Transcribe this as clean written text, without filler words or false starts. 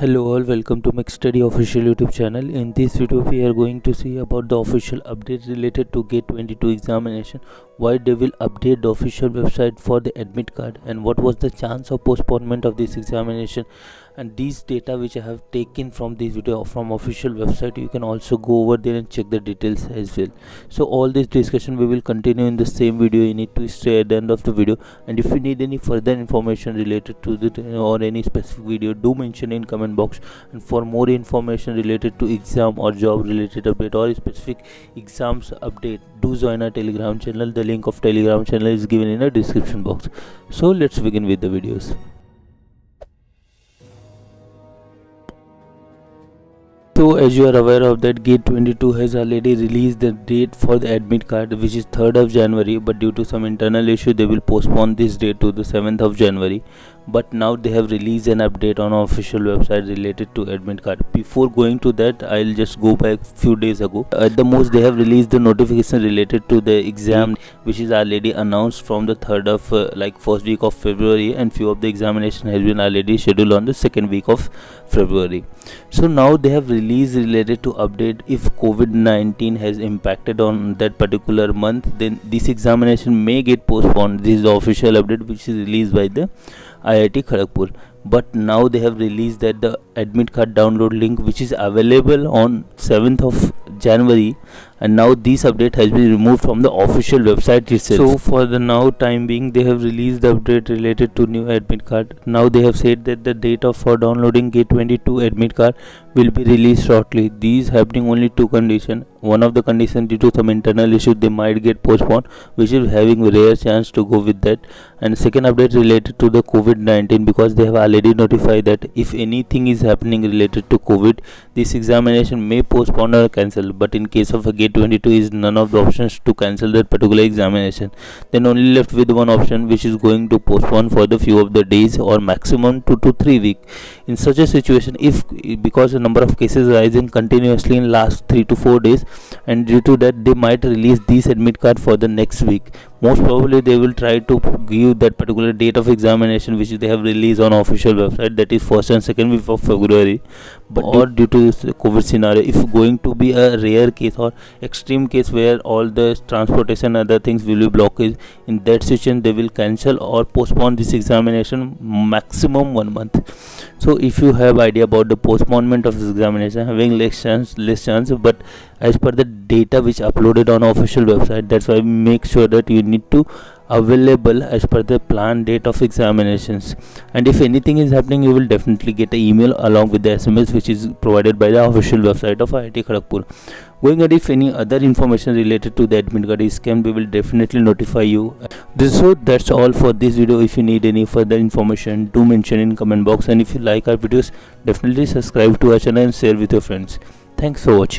Hello all, welcome to Mix Study official YouTube channel. In this video we are going to see about the official update related to GATE 22 examination, why they will update the official website for the admit card, and what was the chance of postponement of this examination. And these data which I have taken from this video from official website, you can also go over there and check the details as well. So all this discussion we will continue in the same video. You need to stay at the end of the video, and if you need any further information related to the or any specific video, do mention in comment box. And for more information related to exam or job related update or specific exams update, do join our Telegram channel. The link of Telegram channel is given in the description box. So let's begin with the videos. So as you are aware of that, GATE 22 has already released the date for the admit card, which is 3rd of January, but due to some internal issue they will postpone this date to the 7th of January. But now they have released an update on our official website related to admit card. Before going to that, I'll just go back few days ago. At the most, they have released the notification related to the exam, which is already announced from the 3rd of first week of February, and few of the examination has been already scheduled on the second week of February. So now they have released related to update if COVID-19 has impacted on that particular month, then this examination may get postponed. This is the official update which is released by the IIT Kharagpur. But now they have released that the admit card download link, which is available on 7th of January, and now this update has been removed from the official website itself. So for the now time being, they have released the update related to new admit card. Now they have said that the date for downloading GATE 22 admit card will be released shortly. These happening only two conditions. One of the conditions, due to some internal issue, they might get postponed, which is having a rare chance to go with that. And second update related to the COVID-19, because they have already notified that if anything is happening related to COVID, this examination may postpone or cancel. But in case of a GATE 22 is none of the options to cancel that particular examination, then only left with one option, which is going to postpone for the few of the days or maximum 2 to 3 weeks. In such a situation, if because the number of cases rising continuously in last 3 to 4 days, and due to that they might release this admit card for the next week. Most probably they will try to give that particular date of examination which they have released on official website, that is 1st and 2nd week of February. But or due to this COVID scenario, if going to be a rare case or extreme case where all the transportation and other things will be blocked, in that situation they will cancel or postpone this examination maximum 1 month. So if you have idea about the postponement of this examination having less chance, but as per the data which uploaded on official website, that's why make sure that you need to available as per the planned date of examinations. And if anything is happening, you will definitely get an email along with the SMS which is provided by the official website of IIT Kharagpur. Going ahead, if any other information related to the admit card is scam, we will definitely notify you. So that's all for this video. If you need any further information, do mention in comment box, and if you like our videos, definitely subscribe to our channel and share with your friends. Thanks for watching.